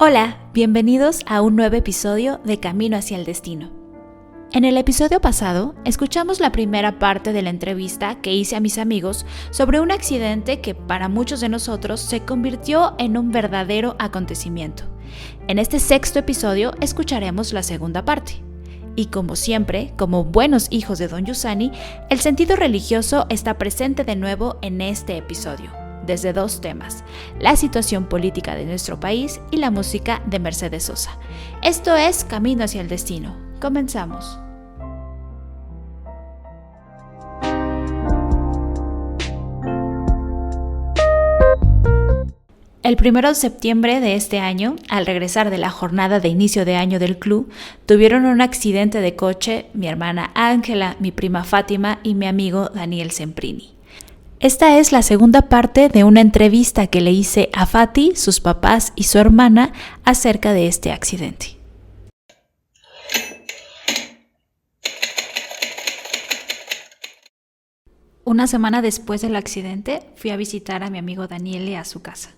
Hola, bienvenidos a un nuevo episodio de Camino hacia el Destino. En el episodio pasado, escuchamos la primera parte de la entrevista que hice a mis amigos sobre un accidente que para muchos de nosotros se convirtió en un verdadero acontecimiento. En este sexto episodio escucharemos la segunda parte. Y como siempre, como buenos hijos de Don Yusani, el sentido religioso está presente de nuevo en este episodio, desde dos temas: la situación política de nuestro país y la música de Mercedes Sosa. Esto es Camino hacia el Destino. Comenzamos. El 1 de septiembre de este año, al regresar de la jornada de inicio de año del club, tuvieron un accidente de coche mi hermana Ángela, mi prima Fátima y mi amigo Daniel Semprini. Esta es la segunda parte de una entrevista que le hice a Fati, sus papás y su hermana acerca de este accidente. Una semana después del accidente, fui a visitar a mi amigo Daniel a su casa.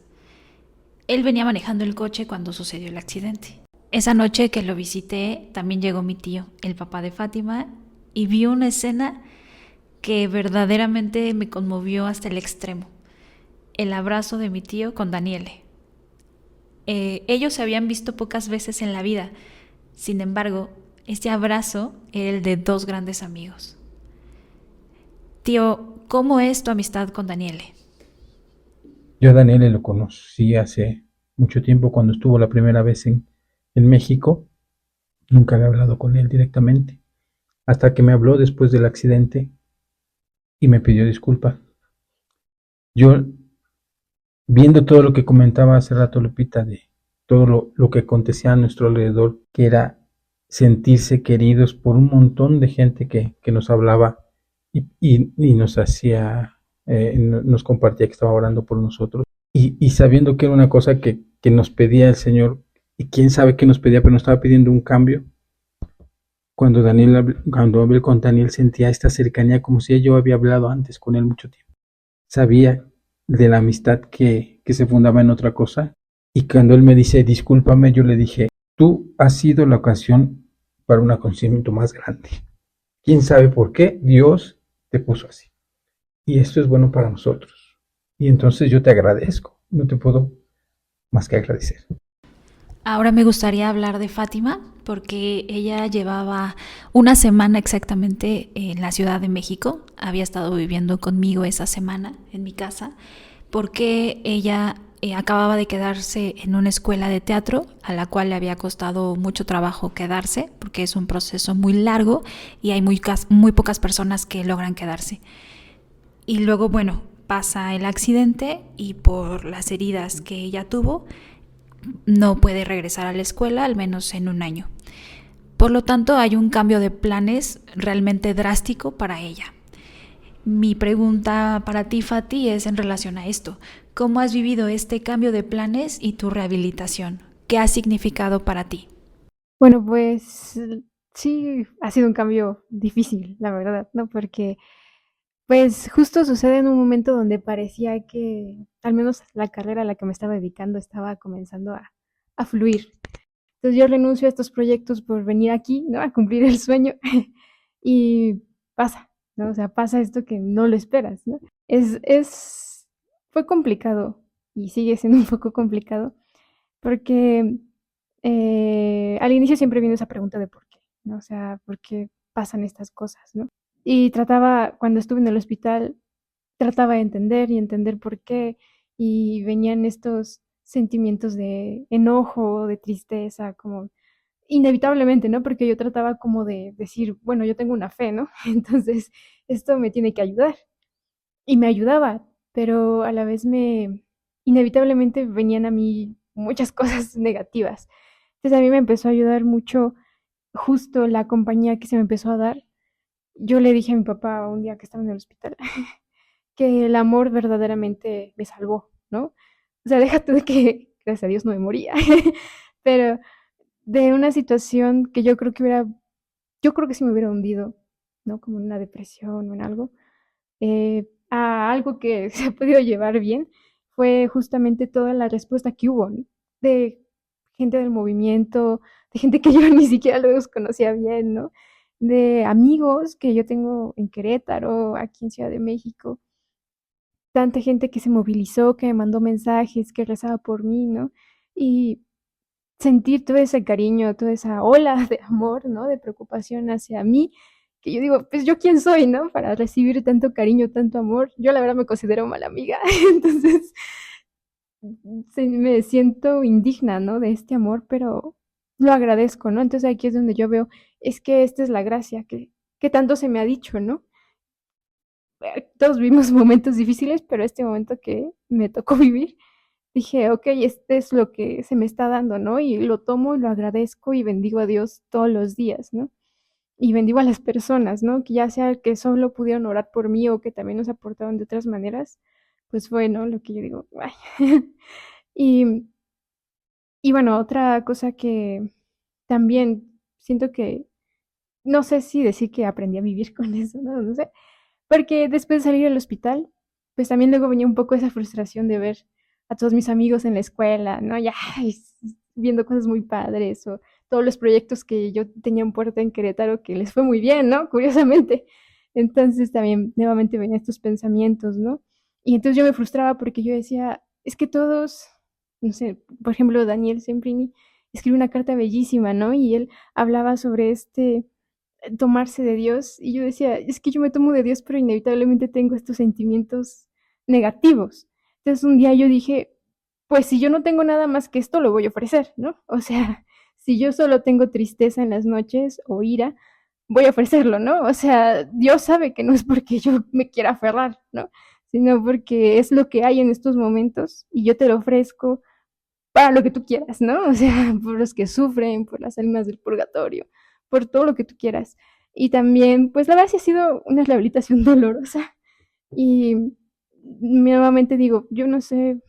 Él venía manejando el coche cuando sucedió el accidente. Esa noche que lo visité, también llegó mi tío, el papá de Fátima, y vi una escena que verdaderamente me conmovió hasta el extremo: el abrazo de mi tío con Daniele. Ellos se habían visto pocas veces en la vida. Sin embargo, este abrazo era el de dos grandes amigos. Tío, ¿cómo es tu amistad con Daniele? Yo a Daniele lo conocí hace mucho tiempo cuando estuvo la primera vez en México. Nunca había hablado con él directamente, hasta que me habló después del accidente y me pidió disculpas. Yo, viendo todo lo que comentaba hace rato Lupita, de todo lo que acontecía a nuestro alrededor, que era sentirse queridos por un montón de gente que nos hablaba y nos hacía, nos compartía que estaba orando por nosotros, y sabiendo que era una cosa que nos pedía el Señor, y quién sabe qué nos pedía, pero nos estaba pidiendo un cambio. Cuando hablé con Daniel, sentía esta cercanía como si yo había hablado antes con él mucho tiempo. Sabía de la amistad que se fundaba en otra cosa, y cuando él me dice discúlpame, yo le dije: tú has sido la ocasión para un acontecimiento más grande. Quién sabe por qué Dios te puso así, y esto es bueno para nosotros, y entonces yo te agradezco, no te puedo más que agradecer. Ahora me gustaría hablar de Fátima, porque ella llevaba una semana exactamente en la Ciudad de México. Había estado viviendo conmigo esa semana en mi casa, porque ella acababa de quedarse en una escuela de teatro a la cual le había costado mucho trabajo quedarse, porque es un proceso muy largo y hay muy pocas personas que logran quedarse. Y luego, bueno, pasa el accidente y por las heridas que ella tuvo, no puede regresar a la escuela, al menos en un año. Por lo tanto, hay un cambio de planes realmente drástico para ella. Mi pregunta para ti, Fati, es en relación a esto. ¿Cómo has vivido este cambio de planes y tu rehabilitación? ¿Qué ha significado para ti? Bueno, pues sí, ha sido un cambio difícil, la verdad, ¿no? Porque pues justo sucede en un momento donde parecía que al menos la carrera a la que me estaba dedicando estaba comenzando a fluir. Entonces yo renuncio a estos proyectos por venir aquí, ¿no? A cumplir el sueño y pasa, ¿no? O sea, pasa esto que no lo esperas, ¿no? Fue complicado y sigue siendo un poco complicado porque al inicio siempre vino esa pregunta de por qué, ¿no? O sea, ¿por qué pasan estas cosas, ¿no? Y cuando estuve en el hospital, trataba de entender y entender por qué, y venían estos sentimientos de enojo, de tristeza, como inevitablemente, ¿no? Porque yo trataba como de decir, bueno, yo tengo una fe, ¿no? Entonces, esto me tiene que ayudar. Y me ayudaba, pero a la vez inevitablemente venían a mí muchas cosas negativas. Entonces a mí me empezó a ayudar mucho justo la compañía que se me empezó a dar. Yo le dije a mi papá un día que estaba en el hospital que el amor verdaderamente me salvó, ¿no? O sea, déjate de que, gracias a Dios, no me moría, pero de una situación que yo creo que sí me hubiera hundido, ¿no? Como en una depresión o en algo, a algo que se ha podido llevar bien, fue justamente toda la respuesta que hubo, ¿no? De gente del movimiento, de gente que yo ni siquiera los conocía bien, ¿no? De amigos que yo tengo en Querétaro, aquí en Ciudad de México, tanta gente que se movilizó, que me mandó mensajes, que rezaba por mí, ¿no? Y sentir todo ese cariño, toda esa ola de amor, ¿no? De preocupación hacia mí, que yo digo, pues yo quién soy, ¿no? Para recibir tanto cariño, tanto amor. Yo la verdad me considero mala amiga, entonces me siento indigna, ¿no? De este amor, pero lo agradezco, ¿no? Entonces aquí es donde yo veo, es que esta es la gracia que tanto se me ha dicho, ¿no? Todos vivimos momentos difíciles, pero este momento que me tocó vivir, dije, ok, este es lo que se me está dando, ¿no? Y lo tomo y lo agradezco y bendigo a Dios todos los días, ¿no? Y bendigo a las personas, ¿no? Que ya sea que solo pudieron orar por mí o que también nos aportaron de otras maneras, pues fue, ¿no? Lo que yo digo, ay. Y, y bueno, otra cosa que también siento que, no sé si decir que aprendí a vivir con eso, ¿no? No sé, porque después de salir del hospital, pues también luego venía un poco esa frustración de ver a todos mis amigos en la escuela, ¿no? Ya ay, viendo cosas muy padres o todos los proyectos que yo tenía en puerta en Querétaro que les fue muy bien, ¿no? Curiosamente. Entonces también nuevamente venían estos pensamientos, ¿no? Y entonces yo me frustraba porque yo decía, es que todos, no sé, por ejemplo, Daniel Semprini escribe una carta bellísima, ¿no? Y él hablaba sobre este tomarse de Dios y yo decía, es que yo me tomo de Dios, pero inevitablemente tengo estos sentimientos negativos. Entonces un día yo dije, pues si yo no tengo nada más que esto, lo voy a ofrecer, ¿no? O sea, si yo solo tengo tristeza en las noches o ira, voy a ofrecerlo, ¿no? O sea, Dios sabe que no es porque yo me quiera aferrar, ¿no? Sino porque es lo que hay en estos momentos y yo te lo ofrezco para lo que tú quieras, ¿no? O sea, por los que sufren, por las almas del purgatorio, por todo lo que tú quieras. Y también, pues la verdad sí ha sido una rehabilitación dolorosa. Y nuevamente digo, yo no sé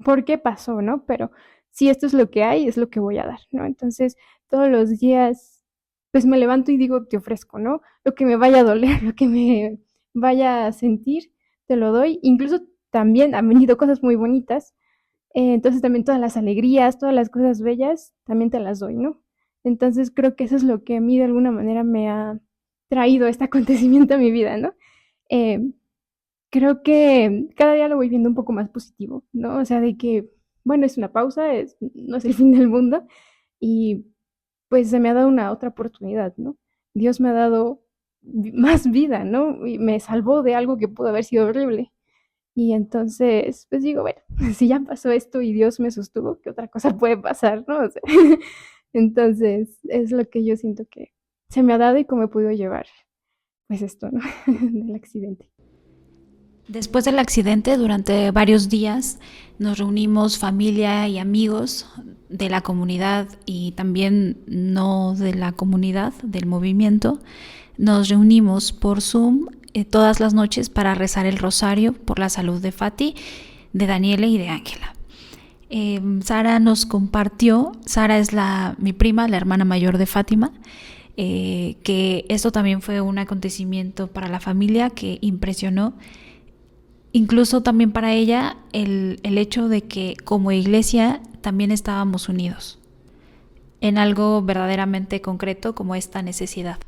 por qué pasó, ¿no? Pero si esto es lo que hay, es lo que voy a dar, ¿no? Entonces, todos los días, pues me levanto y digo, te ofrezco, ¿no? Lo que me vaya a doler, lo que me vaya a sentir, te lo doy. Incluso también han venido cosas muy bonitas, entonces también todas las alegrías, todas las cosas bellas, también te las doy, ¿no? Entonces creo que eso es lo que a mí de alguna manera me ha traído este acontecimiento a mi vida, ¿no? Eh, Creo que cada día lo voy viendo un poco más positivo, ¿no? O sea, de que, bueno, es una pausa, no es el fin del mundo y pues se me ha dado una otra oportunidad, ¿no? Dios me ha dado más vida, ¿no? Y me salvó de algo que pudo haber sido horrible. Y entonces, pues digo, bueno, si ya pasó esto y Dios me sostuvo, ¿qué otra cosa puede pasar, no? O sea, entonces, es lo que yo siento que se me ha dado y cómo he podido llevar, pues esto, ¿no? Del accidente. Después del accidente, durante varios días, nos reunimos familia y amigos de la comunidad y también no de la comunidad, del movimiento. Nos reunimos por Zoom todas las noches para rezar el rosario por la salud de Fati, de Daniele y de Ángela. Sara nos compartió, Sara es mi prima, la hermana mayor de Fátima, que esto también fue un acontecimiento para la familia que impresionó. Incluso también para ella el hecho de que como iglesia también estábamos unidos en algo verdaderamente concreto como esta necesidad.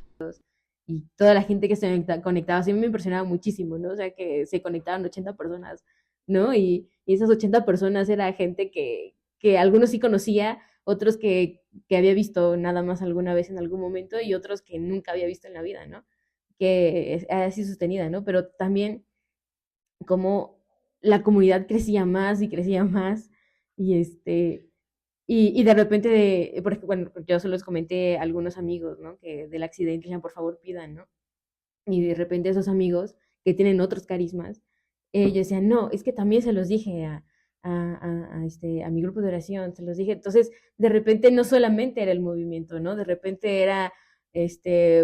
Y toda la gente que se conectaba, sí me impresionaba muchísimo, ¿no? O sea, que se conectaban 80 personas, ¿no? Y esas 80 personas era gente que algunos sí conocía, otros que había visto nada más alguna vez en algún momento y otros que nunca había visto en la vida, ¿no? Que es así sostenida, ¿no? Pero también como la comunidad crecía más y y de repente, porque, bueno, yo se los comenté a algunos amigos, ¿no? Que del accidente, decían, por favor, pidan, ¿no? Y de repente esos amigos que tienen otros carismas, ellos decían, no, es que también se los dije a mi grupo de oración, se los dije. Entonces, de repente no solamente era el movimiento, ¿no? De repente era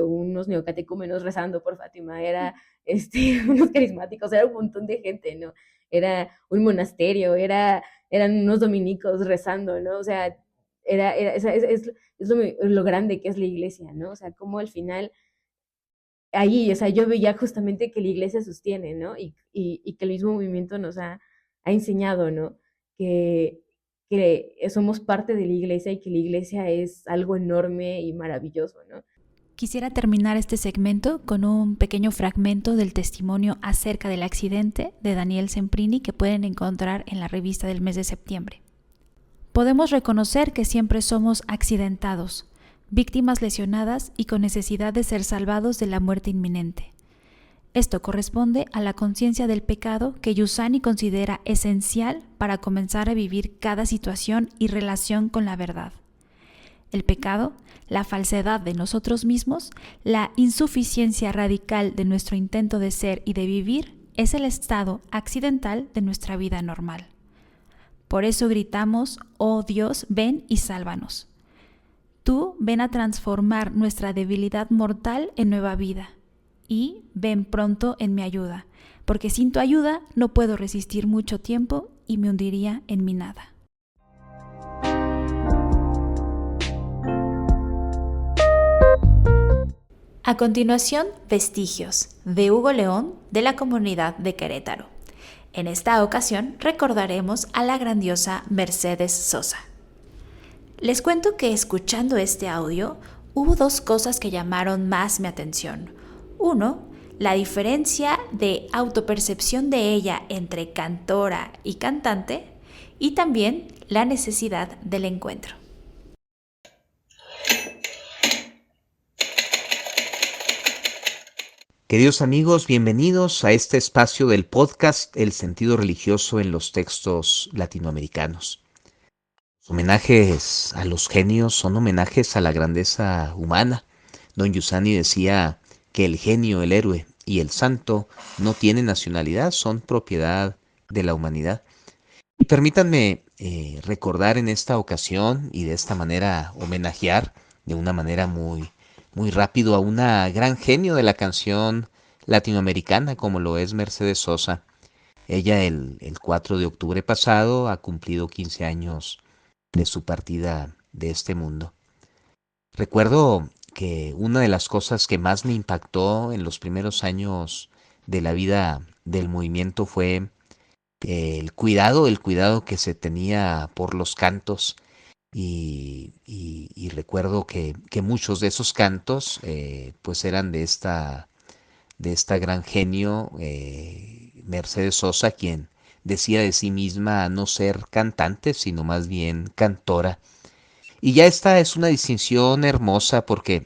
unos neocatecúmenos rezando por Fátima, era unos carismáticos, era un montón de gente, ¿no? Era un monasterio, eran unos dominicos rezando, ¿no? O sea, es lo grande que es la iglesia, ¿no? O sea, como al final ahí, o sea, yo veía justamente que la iglesia sostiene, ¿no? Y que el mismo movimiento nos ha enseñado, ¿no? Que, que somos parte de la iglesia y que la iglesia es algo enorme y maravilloso, ¿no? Quisiera terminar este segmento con un pequeño fragmento del testimonio acerca del accidente de Daniel Semprini que pueden encontrar en la revista del mes de septiembre. Podemos reconocer que siempre somos accidentados, víctimas lesionadas y con necesidad de ser salvados de la muerte inminente. Esto corresponde a la conciencia del pecado que Giussani considera esencial para comenzar a vivir cada situación y relación con la verdad. El pecado, la falsedad de nosotros mismos, la insuficiencia radical de nuestro intento de ser y de vivir es el estado accidental de nuestra vida normal. Por eso gritamos: «Oh Dios, ven y sálvanos». Tú ven a transformar nuestra debilidad mortal en nueva vida. Y ven pronto en mi ayuda, porque sin tu ayuda no puedo resistir mucho tiempo y me hundiría en mi nada. A continuación, Vestigios, de Hugo León, de la comunidad de Querétaro. En esta ocasión recordaremos a la grandiosa Mercedes Sosa. Les cuento que escuchando este audio, hubo dos cosas que llamaron más mi atención. Uno, la diferencia de autopercepción de ella entre cantora y cantante, y también la necesidad del encuentro. Queridos amigos, bienvenidos a este espacio del podcast El sentido religioso en los textos latinoamericanos. Los homenajes a los genios son homenajes a la grandeza humana. Don Giussani decía que el genio, el héroe y el santo no tienen nacionalidad, son propiedad de la humanidad. Y permítanme recordar en esta ocasión y de esta manera homenajear de una manera muy rápido a una gran genio de la canción latinoamericana como lo es Mercedes Sosa. Ella el 4 de octubre pasado ha cumplido 15 años de su partida de este mundo. Recuerdo que una de las cosas que más me impactó en los primeros años de la vida del movimiento fue el cuidado que se tenía por los cantos y recuerdo que muchos de esos cantos pues eran de esta gran genio Mercedes Sosa, quien decía de sí misma no ser cantante sino más bien cantora. Y ya esta es una distinción hermosa porque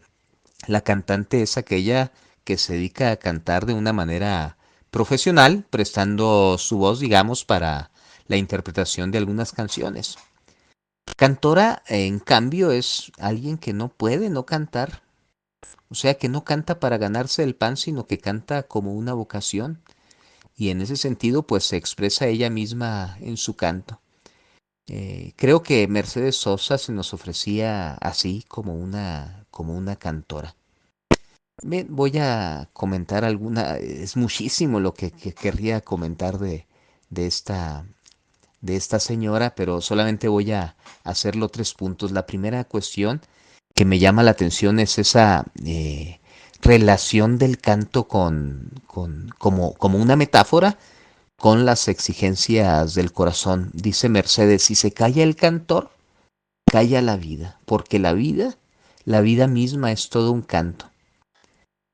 la cantante es aquella que se dedica a cantar de una manera profesional, prestando su voz, digamos, para la interpretación de algunas canciones. Cantora, en cambio, es alguien que no puede no cantar. O sea, que no canta para ganarse el pan, sino que canta como una vocación. Y en ese sentido, pues se expresa ella misma en su canto. Creo que Mercedes Sosa se nos ofrecía así como una cantora. Voy a comentar es muchísimo lo que querría comentar de esta señora, pero solamente voy a hacerlo 3 puntos. La primera cuestión que me llama la atención es esa relación del canto como una metáfora con las exigencias del corazón. Dice Mercedes: si se calla el cantor, calla la vida, porque la vida misma es todo un canto.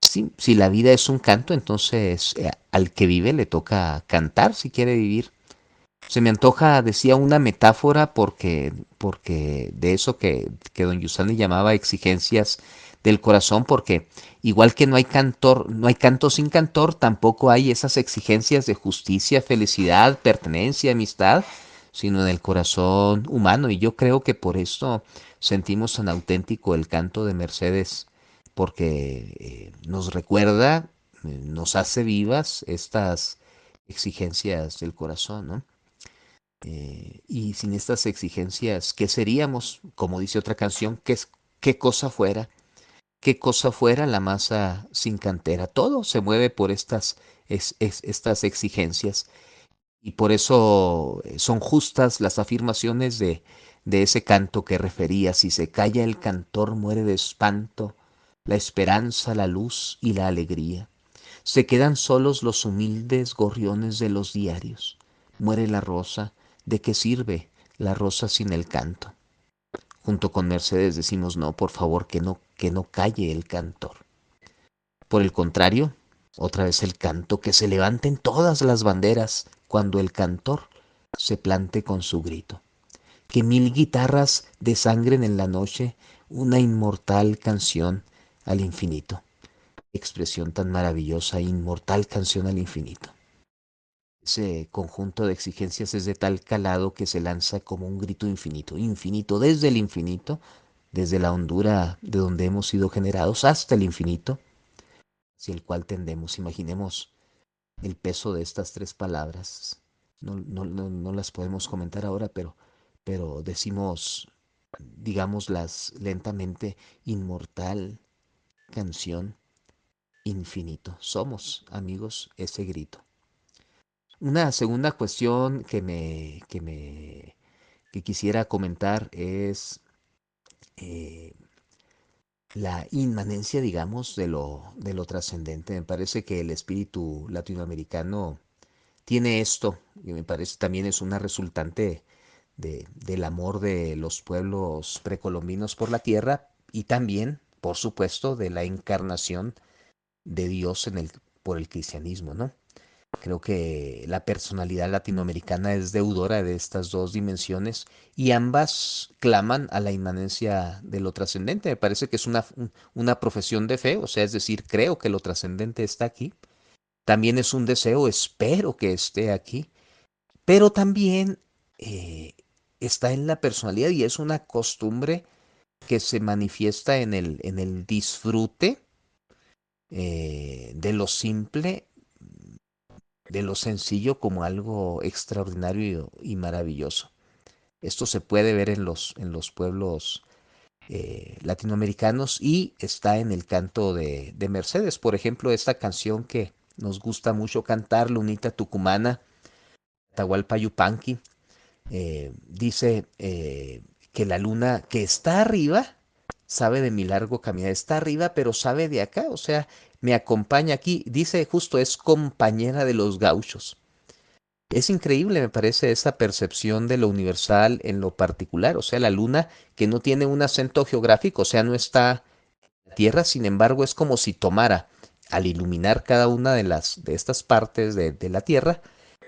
Si la vida es un canto, entonces al que vive le toca cantar si quiere vivir. Se me antoja, decía, una metáfora porque de eso que don Giussani llamaba exigencias del corazón, porque igual que no hay canto sin cantor, tampoco hay esas exigencias de justicia, felicidad, pertenencia, amistad, sino en el corazón humano. Y yo creo que por esto sentimos tan auténtico el canto de Mercedes, porque nos recuerda, nos hace vivas estas exigencias del corazón, ¿no? Y sin estas exigencias, ¿qué seríamos? Como dice otra canción, ¿qué cosa fuera? ¿Qué cosa fuera la masa sin cantera? Todo se mueve por estas exigencias. Y por eso son justas las afirmaciones de ese canto que refería: si se calla el cantor, muere de espanto la esperanza, la luz y la alegría. Se quedan solos los humildes gorriones de los diarios. Muere la rosa, ¿de qué sirve la rosa sin el canto. Junto con Mercedes decimos, no, por favor, que no calle el cantor. Por el contrario, otra vez el canto, que se levanten todas las banderas cuando el cantor se plante con su grito. Que mil guitarras desangren en la noche una inmortal canción al infinito. Expresión tan maravillosa, inmortal canción al infinito. Ese conjunto de exigencias es de tal calado que se lanza como un grito infinito, infinito desde el infinito, desde la hondura de donde hemos sido generados hasta el infinito, hacia el cual tendemos. Imaginemos el peso de estas tres palabras. No las podemos comentar ahora, pero decimos, digámoslas lentamente, inmortal canción, infinito. Somos, amigos, ese grito. Una segunda cuestión que quisiera comentar es la inmanencia, digamos, de lo trascendente. Me parece que el espíritu latinoamericano tiene esto, y me parece también es una resultante del amor de los pueblos precolombinos por la tierra y también, por supuesto, de la encarnación de Dios por el cristianismo, ¿no? Creo que la personalidad latinoamericana es deudora de estas dos dimensiones y ambas claman a la inmanencia de lo trascendente. Me parece que es una profesión de fe, o sea, es decir, creo que lo trascendente está aquí. También es un deseo, espero que esté aquí, pero también está en la personalidad y es una costumbre que se manifiesta en el disfrute de lo simple, de lo sencillo como algo extraordinario y maravilloso. Esto se puede ver en los pueblos latinoamericanos y está en el canto de Mercedes. Por ejemplo, esta canción que nos gusta mucho cantar, Lunita Tucumana, Atahualpa Yupanqui, dice que la luna que está arriba sabe de mi largo caminar, está arriba pero sabe de acá, o sea, me acompaña aquí, dice justo es compañera de los gauchos. Es increíble, me parece, esa percepción de lo universal en lo particular, o sea, la luna que no tiene un acento geográfico, o sea, no está en la Tierra, sin embargo, es como si tomara, al iluminar cada una de estas partes de la Tierra,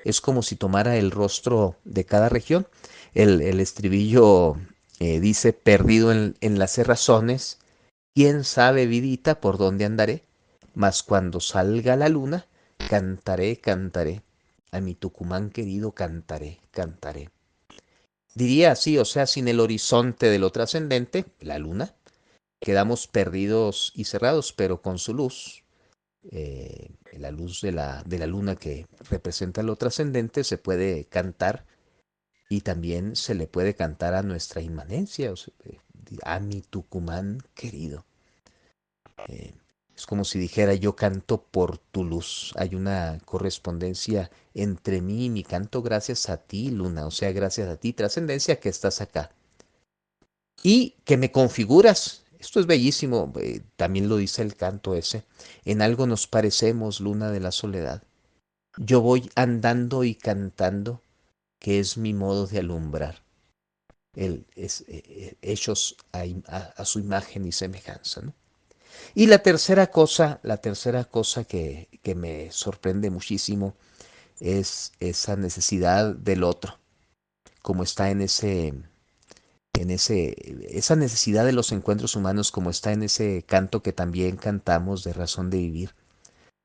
es como si tomara el rostro de cada región. El estribillo dice, perdido en las cerrazones, quién sabe, vidita, por dónde andaré, mas cuando salga la luna, cantaré, cantaré. A mi Tucumán querido cantaré, cantaré. Diría así, o sea, sin el horizonte de lo trascendente, la luna, quedamos perdidos y cerrados, pero con su luz, la luz de la luna que representa lo trascendente, se puede cantar y también se le puede cantar a nuestra inmanencia, o sea, a mi Tucumán querido. Eh, es como si dijera yo canto por tu luz. Hay una correspondencia entre mí y mi canto gracias a ti, luna, o sea, gracias a ti, trascendencia, que estás acá. Y que me configuras. Esto es bellísimo, también lo dice el canto ese. En algo nos parecemos, luna de la soledad. Yo voy andando y cantando, que es mi modo de alumbrar. Hechos a su imagen y semejanza, ¿no? Y la tercera cosa que me sorprende muchísimo es esa necesidad del otro, como está esa necesidad de los encuentros humanos, como está en ese canto que también cantamos de razón de vivir.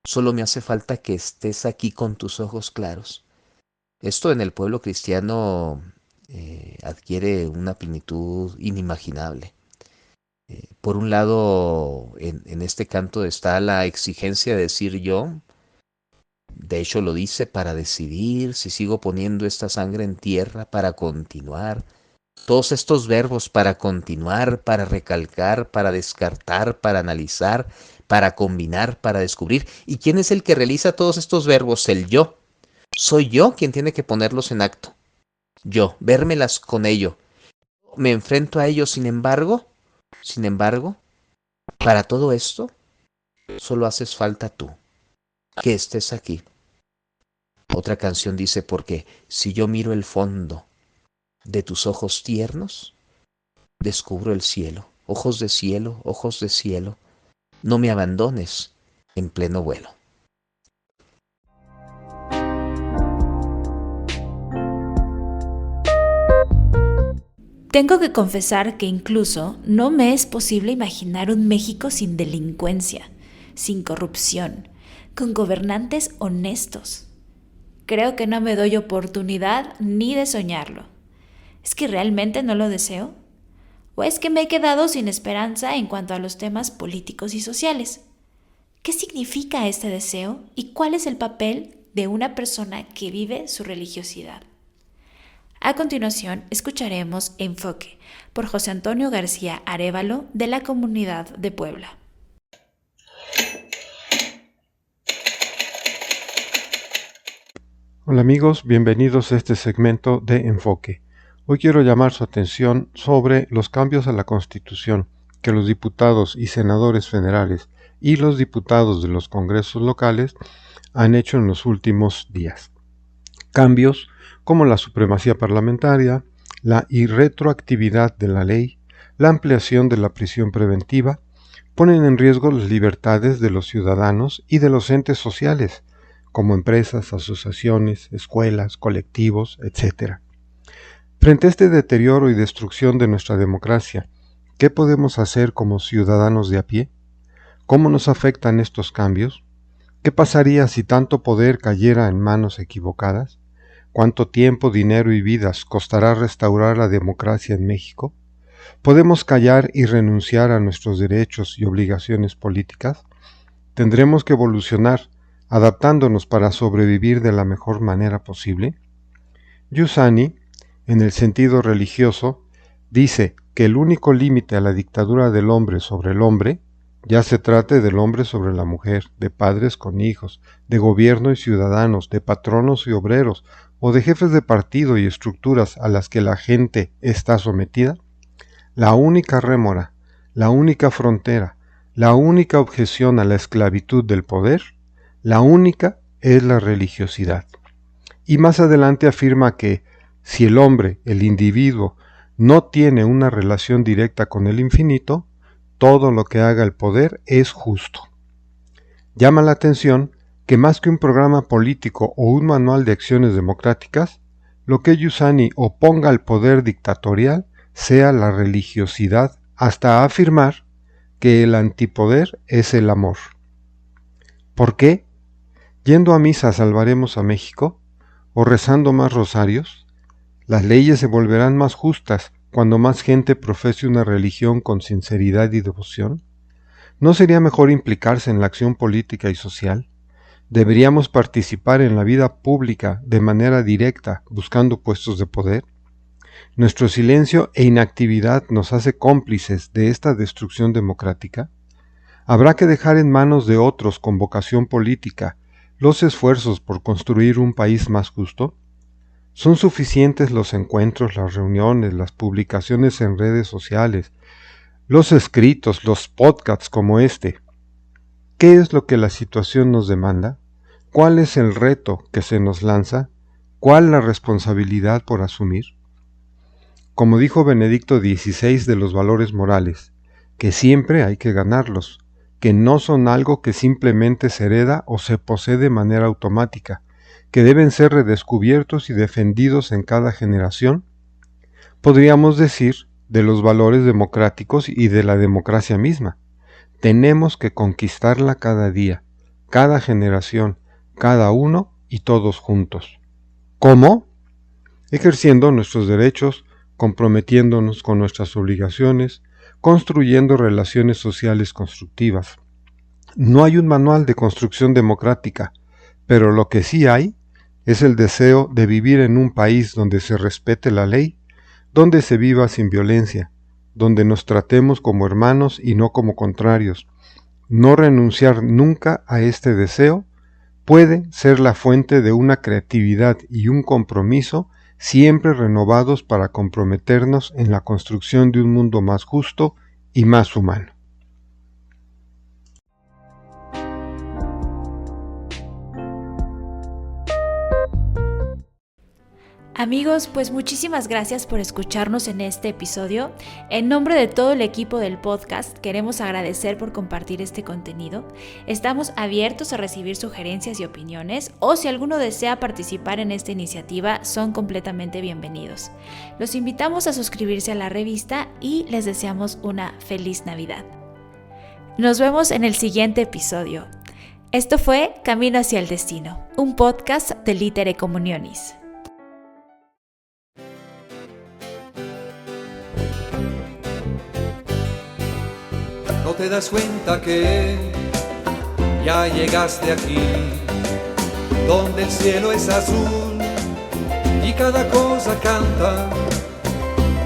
Solo me hace falta que estés aquí con tus ojos claros. Esto en el pueblo cristiano adquiere una plenitud inimaginable. Por un lado, en este canto está la exigencia de decir yo, de hecho lo dice, para decidir si sigo poniendo esta sangre en tierra, para continuar. Todos estos verbos para continuar, para recalcar, para descartar, para analizar, para combinar, para descubrir. ¿Y quién es el que realiza todos estos verbos? El yo. Soy yo quien tiene que ponerlos en acto. Yo, vérmelas con ello. Me enfrento a ello, sin embargo, para todo esto, solo haces falta tú, que estés aquí. Otra canción dice, porque si yo miro el fondo De tus ojos tiernos descubro el cielo, ojos de cielo, no me abandones en pleno vuelo. Tengo que confesar que incluso no me es posible imaginar un México sin delincuencia, sin corrupción, con gobernantes honestos. Creo que no me doy oportunidad ni de soñarlo. ¿Es que realmente no lo deseo? ¿O es que me he quedado sin esperanza en cuanto a los temas políticos y sociales? ¿Qué significa este deseo y cuál es el papel de una persona que vive su religiosidad? A continuación, escucharemos Enfoque por José Antonio García Arévalo de la Comunidad de Puebla. Hola amigos, bienvenidos a este segmento de Enfoque. Hoy quiero llamar su atención sobre los cambios a la Constitución que los diputados y senadores federales y los diputados de los congresos locales han hecho en los últimos días. Cambios como la supremacía parlamentaria, la irretroactividad de la ley, la ampliación de la prisión preventiva, ponen en riesgo las libertades de los ciudadanos y de los entes sociales, como empresas, asociaciones, escuelas, colectivos, etc. Frente a este deterioro y destrucción de nuestra democracia, ¿qué podemos hacer como ciudadanos de a pie? ¿Cómo nos afectan estos cambios? ¿Qué pasaría si tanto poder cayera en manos equivocadas? ¿Cuánto tiempo, dinero y vidas costará restaurar la democracia en México? ¿Podemos callar y renunciar a nuestros derechos y obligaciones políticas? ¿Tendremos que evolucionar, adaptándonos para sobrevivir de la mejor manera posible? Giussani, en el sentido religioso, dice que el único límite a la dictadura del hombre sobre el hombre, ya se trate del hombre sobre la mujer, de padres con hijos, de gobierno y ciudadanos, de patronos y obreros, o de jefes de partido y estructuras a las que la gente está sometida, la única rémora, la única frontera, la única objeción a la esclavitud del poder, la única es la religiosidad. Y más adelante afirma que si el hombre, el individuo, no tiene una relación directa con el infinito, todo lo que haga el poder es justo. Llama la atención que más que un programa político o un manual de acciones democráticas, lo que Giussani oponga al poder dictatorial sea la religiosidad, hasta afirmar que el antipoder es el amor. ¿Por qué? ¿Yendo a misa salvaremos a México? ¿O rezando más rosarios? Las leyes se volverán más justas cuando más gente profese una religión con sinceridad y devoción. ¿No sería mejor implicarse en la acción política y social? ¿Deberíamos participar en la vida pública de manera directa, buscando puestos de poder? ¿Nuestro silencio e inactividad nos hace cómplices de esta destrucción democrática? ¿Habrá que dejar en manos de otros con vocación política los esfuerzos por construir un país más justo? ¿Son suficientes los encuentros, las reuniones, las publicaciones en redes sociales, los escritos, los podcasts como este? ¿Qué es lo que la situación nos demanda? ¿Cuál es el reto que se nos lanza? ¿Cuál la responsabilidad por asumir? Como dijo Benedicto XVI de los valores morales, que siempre hay que ganarlos, que no son algo que simplemente se hereda o se posee de manera automática, que deben ser redescubiertos y defendidos en cada generación, podríamos decir de los valores democráticos y de la democracia misma. Tenemos que conquistarla cada día, cada generación, cada uno y todos juntos. ¿Cómo? Ejerciendo nuestros derechos, comprometiéndonos con nuestras obligaciones, construyendo relaciones sociales constructivas. No hay un manual de construcción democrática, pero lo que sí hay es el deseo de vivir en un país donde se respete la ley, donde se viva sin violencia, donde nos tratemos como hermanos y no como contrarios. No renunciar nunca a este deseo puede ser la fuente de una creatividad y un compromiso siempre renovados para comprometernos en la construcción de un mundo más justo y más humano. Amigos, pues muchísimas gracias por escucharnos en este episodio. En nombre de todo el equipo del podcast, queremos agradecer por compartir este contenido. Estamos abiertos a recibir sugerencias y opiniones, o si alguno desea participar en esta iniciativa, son completamente bienvenidos. Los invitamos a suscribirse a la revista y les deseamos una feliz Navidad. Nos vemos en el siguiente episodio. Esto fue Camino hacia el Destino, un podcast de Litere Communionis. No te das cuenta que ya llegaste aquí, donde el cielo es azul y cada cosa canta.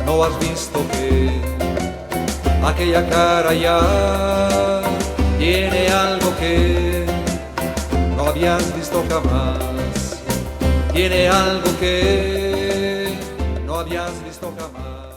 No has visto que aquella cara ya tiene algo que no habías visto jamás. Tiene algo que no habías visto jamás.